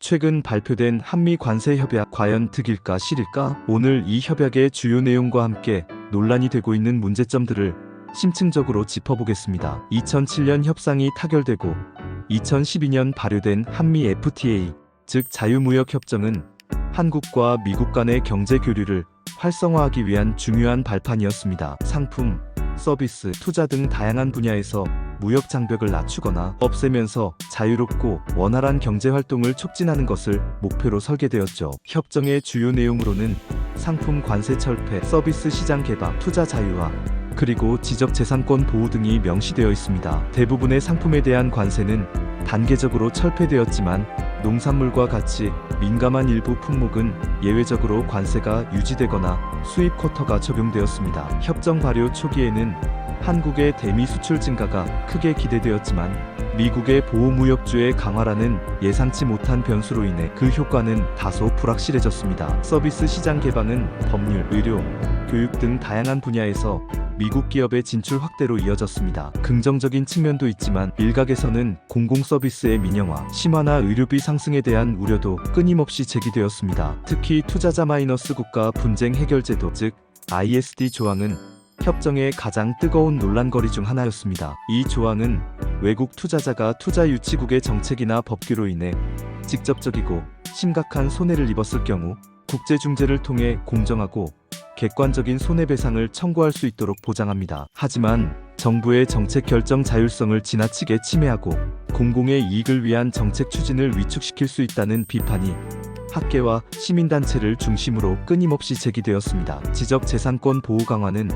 최근 발표된 한미 관세 협약 과연 득일까 실일까? 오늘 이 협약의 주요 내용과 함께 논란이 되고 있는 문제점들을 심층적으로 짚어보겠습니다. 2007년 협상이 타결되고 2012년 발효된 한미 FTA, 즉 자유무역협정은 한국과 미국 간의 경제 교류를 활성화하기 위한 중요한 발판이었습니다. 상품, 서비스, 투자 등 다양한 분야에서 무역 장벽을 낮추거나 없애면서 자유롭고 원활한 경제 활동을 촉진하는 것을 목표로 설계되었죠. 협정의 주요 내용으로는 상품 관세 철폐, 서비스 시장 개방, 투자 자유화, 그리고 지적재산권 보호 등이 명시되어 있습니다. 대부분의 상품에 대한 관세는 단계적으로 철폐되었지만 농산물과 같이 민감한 일부 품목은 예외적으로 관세가 유지되거나 수입 쿼터가 적용되었습니다. 협정 발효 초기에는 한국의 대미 수출 증가가 크게 기대되었지만 미국의 보호무역주의 강화라는 예상치 못한 변수로 인해 그 효과는 다소 불확실해졌습니다. 서비스 시장 개방은 법률, 의료, 교육 등 다양한 분야에서 미국 기업의 진출 확대로 이어졌습니다. 긍정적인 측면도 있지만 일각에서는 공공서비스의 민영화, 심화나 의료비 상승에 대한 우려도 끊임없이 제기되었습니다. 특히 투자자 마이너스 국가 분쟁 해결 제도, 즉 ISD 조항은 협정의 가장 뜨거운 논란거리 중 하나였습니다. 이 조항은 외국 투자자가 투자 유치국의 정책이나 법규로 인해 직접적이고 심각한 손해를 입었을 경우 국제중재를 통해 공정하고 객관적인 손해배상을 청구할 수 있도록 보장합니다. 하지만 정부의 정책 결정 자율성을 지나치게 침해하고 공공의 이익을 위한 정책 추진을 위축시킬 수 있다는 비판이 학계와 시민단체를 중심으로 끊임없이 제기되었습니다. 지적재산권 보호 강화는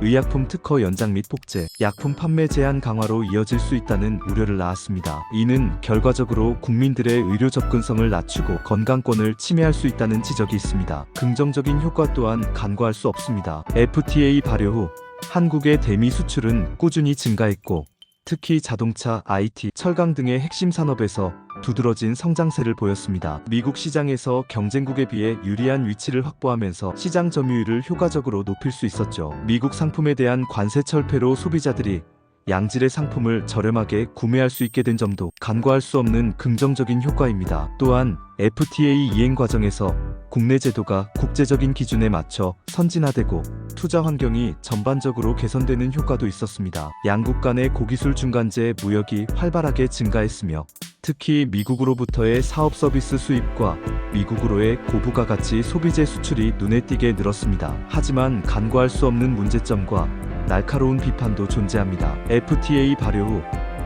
의약품 특허 연장 및 복제, 약품 판매 제한 강화로 이어질 수 있다는 우려를 낳았습니다. 이는 결과적으로 국민들의 의료 접근성을 낮추고 건강권을 침해할 수 있다는 지적이 있습니다. 긍정적인 효과 또한 간과할 수 없습니다. FTA 발효 후 한국의 대미 수출은 꾸준히 증가했고 특히 자동차, IT, 철강 등의 핵심 산업에서 두드러진 성장세를 보였습니다. 미국 시장에서 경쟁국에 비해 유리한 위치를 확보하면서 시장 점유율을 효과적으로 높일 수 있었죠. 미국 상품에 대한 관세 철폐로 소비자들이 양질의 상품을 저렴하게 구매할 수 있게 된 점도 간과할 수 없는 긍정적인 효과입니다. 또한 FTA 이행 과정에서 국내 제도가 국제적인 기준에 맞춰 선진화되고 투자 환경이 전반적으로 개선되는 효과도 있었습니다. 양국 간의 고기술 중간재 무역이 활발하게 증가했으며 특히 미국으로부터의 사업 서비스 수입과 미국으로의 고부가 가치 소비재 수출이 눈에 띄게 늘었습니다. 하지만 간과할 수 없는 문제점과 날카로운 비판도 존재합니다. FTA 발효 후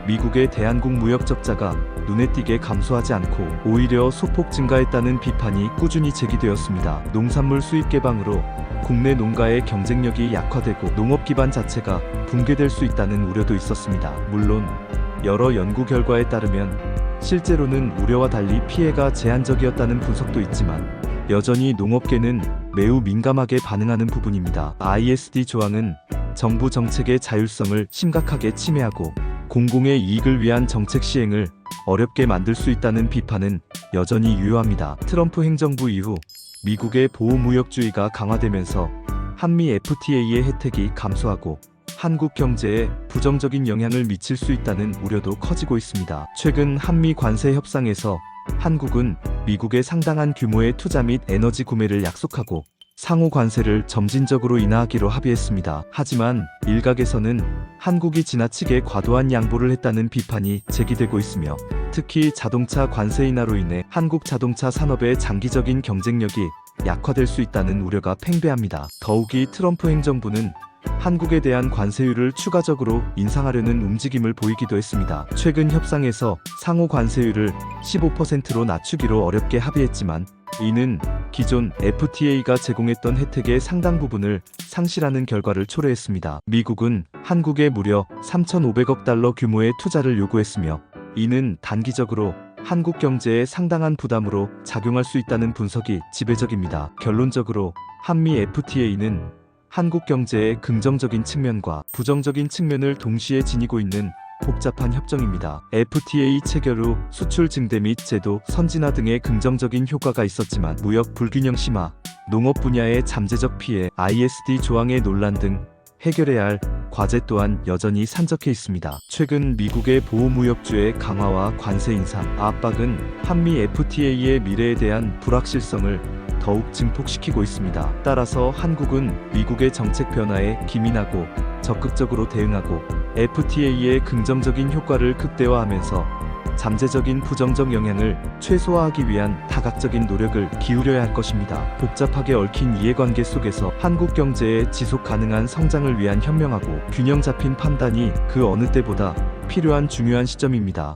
미국의 대한국 무역 적자가 눈에 띄게 감소하지 않고 오히려 소폭 증가했다는 비판이 꾸준히 제기되었습니다. 농산물 수입 개방으로 국내 농가의 경쟁력이 약화되고 농업 기반 자체가 붕괴될 수 있다는 우려도 있었습니다. 물론 여러 연구 결과에 따르면 실제로는 우려와 달리 피해가 제한적이었다는 분석도 있지만 여전히 농업계는 매우 민감하게 반응하는 부분입니다. ISD 조항은 정부 정책의 자율성을 심각하게 침해하고 공공의 이익을 위한 정책 시행을 어렵게 만들 수 있다는 비판은 여전히 유효합니다. 트럼프 행정부 이후 미국의 보호무역주의가 강화되면서 한미 FTA의 혜택이 감소하고 한국 경제에 부정적인 영향을 미칠 수 있다는 우려도 커지고 있습니다. 최근 한미 관세 협상에서 한국은 미국의 상당한 규모의 투자 및 에너지 구매를 약속하고 상호 관세를 점진적으로 인하하기로 합의했습니다. 하지만 일각에서는 한국이 지나치게 과도한 양보를 했다는 비판이 제기되고 있으며 특히 자동차 관세 인하로 인해 한국 자동차 산업의 장기적인 경쟁력이 약화될 수 있다는 우려가 팽배합니다. 더욱이 트럼프 행정부는 한국에 대한 관세율을 추가적으로 인상하려는 움직임을 보이기도 했습니다. 최근 협상에서 상호 관세율을 15%로 낮추기로 어렵게 합의했지만 이는 기존 FTA가 제공했던 혜택의 상당 부분을 상실하는 결과를 초래했습니다. 미국은 한국에 무려 3,500억 달러 규모의 투자를 요구했으며 이는 단기적으로 한국 경제에 상당한 부담으로 작용할 수 있다는 분석이 지배적입니다. 결론적으로 한미 FTA는 한국 경제의 긍정적인 측면과 부정적인 측면을 동시에 지니고 있는 복잡한 협정입니다. FTA 체결 후 수출 증대 및 제도 선진화 등의 긍정적인 효과가 있었지만 무역 불균형 심화, 농업 분야의 잠재적 피해, ISD 조항의 논란 등 해결해야 할 과제 또한 여전히 산적해 있습니다. 최근 미국의 보호무역주의 강화와 관세 인상, 압박은 한미 FTA의 미래에 대한 불확실성을 더욱 증폭시키고 있습니다. 따라서 한국은 미국의 정책 변화에 기민하고 적극적으로 대응하고 FTA의 긍정적인 효과를 극대화하면서 잠재적인 부정적 영향을 최소화하기 위한 다각적인 노력을 기울여야 할 것입니다. 복잡하게 얽힌 이해관계 속에서 한국 경제의 지속 가능한 성장을 위한 현명하고 균형 잡힌 판단이 그 어느 때보다 필요한 중요한 시점입니다.